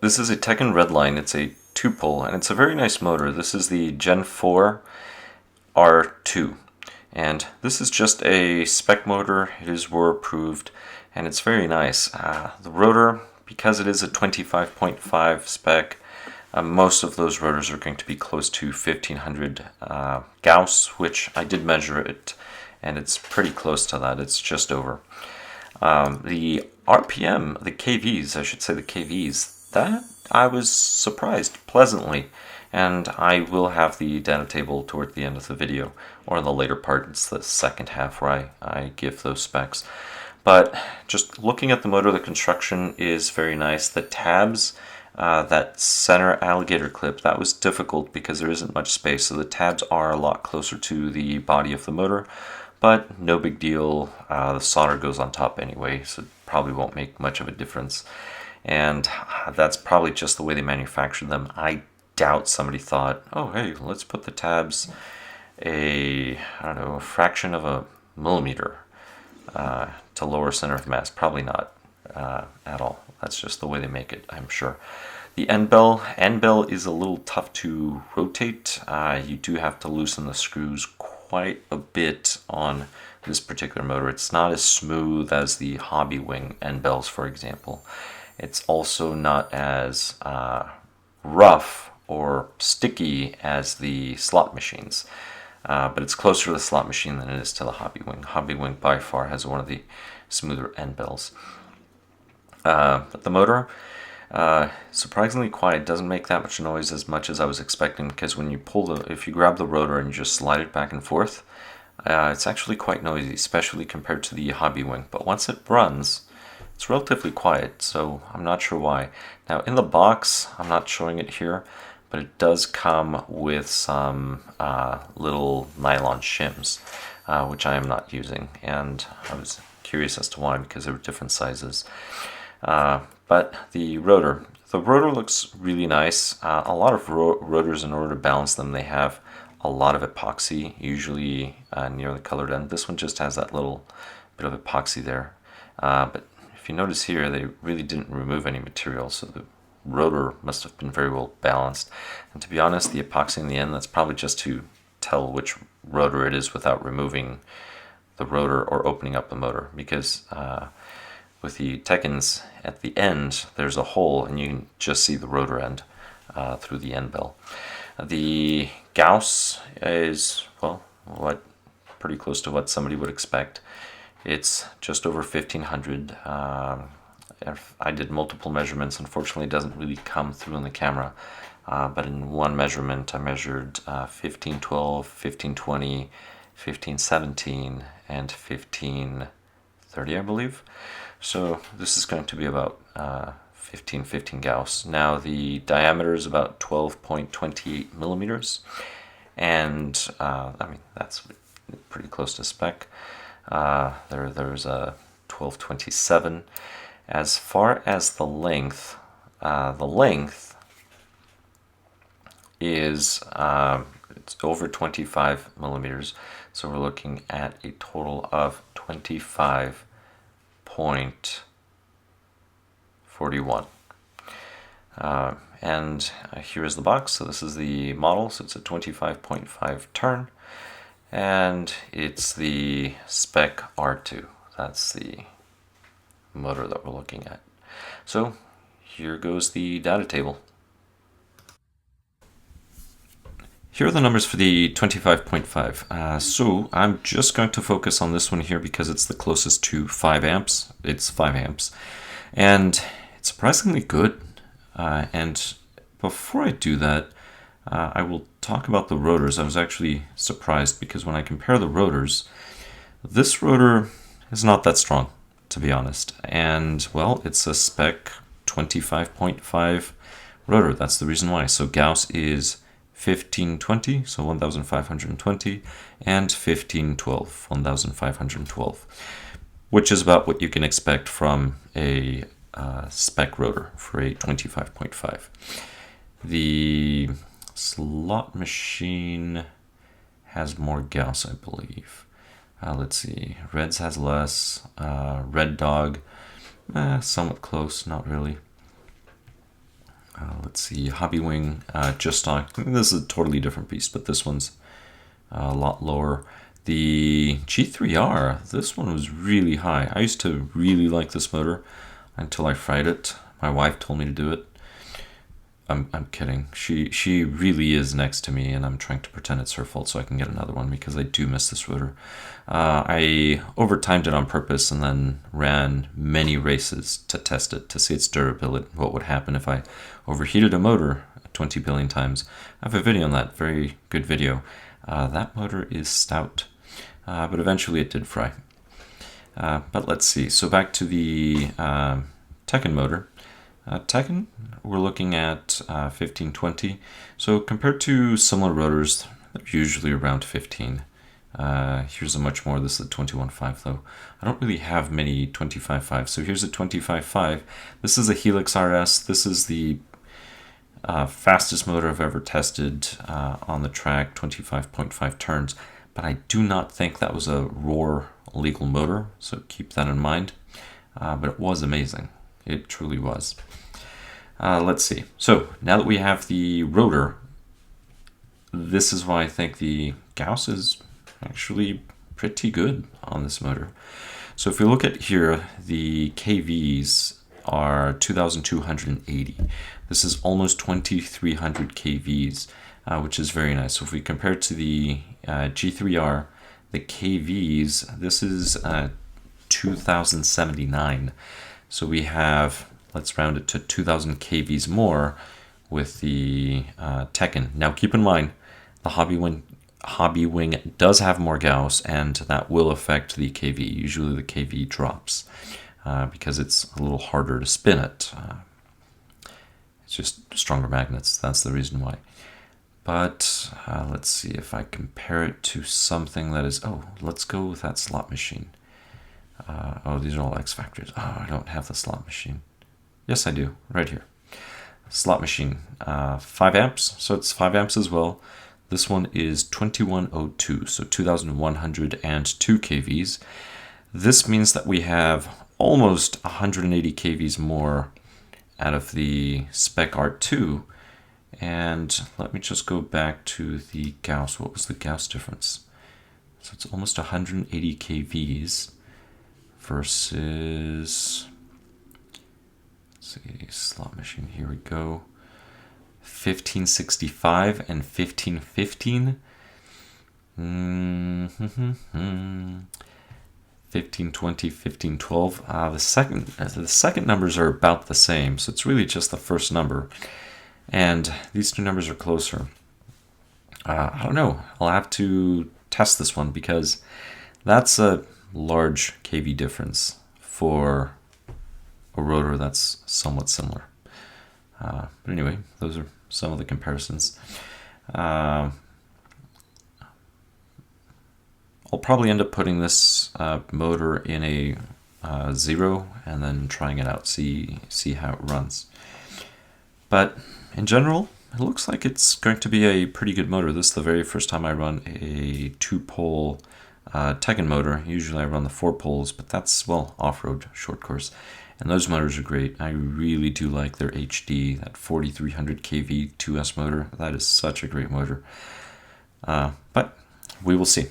This is a Tekin Redline. It's a 2-pole, and it's a very nice motor. This is the Gen4 R2, and this is just a spec motor. It is WER approved, and it's very nice. The rotor, because it is a 25.5 spec, most of those rotors are going to be close to 1500 Gauss, which I did measure it, and it's pretty close to that. It's just over. The RPM, the KVs, I should say the KVs, that I was surprised pleasantly, and I will have the data table toward the end of the video, or in the later part. It's the second half where I give those specs. But just looking at the motor, the construction is very nice. The tabs, that center alligator clip, that was difficult because there isn't much space, so the tabs are a lot closer to the body of the motor, but no big deal. The solder goes on top anyway, so it probably won't make much of a difference. And that's probably just the way they manufactured them. I doubt somebody thought, oh hey, let's put the tabs a fraction of a millimeter to lower center of mass. Probably not at all. That's just the way they make it, I'm sure. The end bell is a little tough to rotate. You do have to loosen the screws quite a bit on this particular motor. It's not as smooth as the Hobbywing end bells, for example. It's also not as rough or sticky as the slot machines, but it's closer to the slot machine than it is to the Hobbywing. Hobbywing by far has one of the smoother end bells. But the motor, surprisingly quiet, doesn't make that much noise, as much as I was expecting, because when you if you grab the rotor and you just slide it back and forth, it's actually quite noisy, especially compared to the Hobbywing. But once it runs, it's relatively quiet, so I'm not sure why. Now in the box, I'm not showing it here, but it does come with some little nylon shims, which I am not using, and I was curious as to why, because they were different sizes. But the rotor looks really nice. A lot of rotors, in order to balance them, they have a lot of epoxy, usually near the colored end. This one just has that little bit of epoxy there. But if you notice here, they really didn't remove any material, so the rotor must have been very well balanced. And to be honest, the epoxy in the end, that's probably just to tell which rotor it is without removing the rotor or opening up the motor, because with the Tekins at the end, there's a hole and you can just see the rotor end through the end bell. The Gauss is, well, pretty close to what somebody would expect. It's just over 1500. I did multiple measurements. Unfortunately, it doesn't really come through in the camera. But in one measurement, I measured 1512, 1520, 1517, and 1530, I believe. So this is going to be about 1515 Gauss. Now the diameter is about 12.28 millimeters, and I mean, that's pretty close to spec. There's a 1227. As far as the length is it's over 25 millimeters, so we're looking at a total of 25.41. And here is the box. So this is the model. So it's a 25.5 turn, and it's the Spec R2. That's the motor that we're looking at. So here goes the data table. Here are the numbers for the 25.5. So I'm just going to focus on this one here because it's the closest to 5 amps. It's 5 amps, and it's surprisingly good. And before I do that, I will talk about the rotors. I was actually surprised because when I compare the rotors, this rotor is not that strong, to be honest. And well, it's a spec 25.5 rotor. That's the reason why. So Gauss is 1520, so 1520, and 1512, 1512, which is about what you can expect from a spec rotor for a 25.5. The slot machine has more Gauss, I believe. Let's see, Reds has less, Red Dog, somewhat close, not really. let's see, Hobbywing just stock. This is a totally different beast, but this one's a lot lower. The G3R, this one was really high. I used to really like this motor until I fried it. My wife told me to do it. I'm kidding. She really is next to me, and I'm trying to pretend it's her fault so I can get another one because I do miss this rotor. I overtimed it on purpose and then ran many races to test it to see its durability. What would happen if I overheated a motor 20 billion times? I have a video on that, very good video. That motor is stout, but eventually it did fry. But let's see. So back to the Tekin motor. Tekin, we're looking at 1520. So compared to similar rotors, they're usually around 15. Here's a Muchmore. This is a 21.5 though. I don't really have many 25.5. So here's a 25.5. This is a Helix RS. This is the fastest motor I've ever tested on the track, 25.5 turns. But I do not think that was a Roar legal motor, so keep that in mind. But it was amazing. It truly was. Let's see. So now that we have the rotor, this is why I think the gauss is actually pretty good on this motor. So if you look at here, the KVs are 2,280. This is almost 2,300 KVs, which is very nice. So if we compare it to the G3R, the KVs, this is 2,079. So we have, let's round it to 2,000 KVs more with the Tekin. Now keep in mind, the Hobbywing does have more gauss, and that will affect the KV. Usually the KV drops because it's a little harder to spin it. It's just stronger magnets, that's the reason why. But let's see if I compare it to something that is, let's go with that slot machine. These are all X factors. I don't have the slot machine. Yes, I do, right here. Slot machine, 5 amps, so it's 5 amps as well. This one is 2102, so 2,102 KVs. This means that we have almost 180 KVs more out of the Spec Art 2. And let me just go back to the gauss. What was the gauss difference? So it's almost 180 KVs versus, let's see, slot machine, here we go, 1565 and 1515. 1520, 1512. The second numbers are about the same, so it's really just the first number. And these two numbers are closer. I don't know. I'll have to test this one because that's a large KV difference for a rotor that's somewhat similar. But anyway, those are some of the comparisons. I'll probably end up putting this motor in a 0 and then trying it out, see how it runs. But in general, it looks like it's going to be a pretty good motor. This is the very first time I run a 2-pole Tekin motor. Usually I run the 4 poles, but that's, well, off-road, short course. And those motors are great. I really do like their HD, that 4300 kV 2S motor. That is such a great motor. But we will see.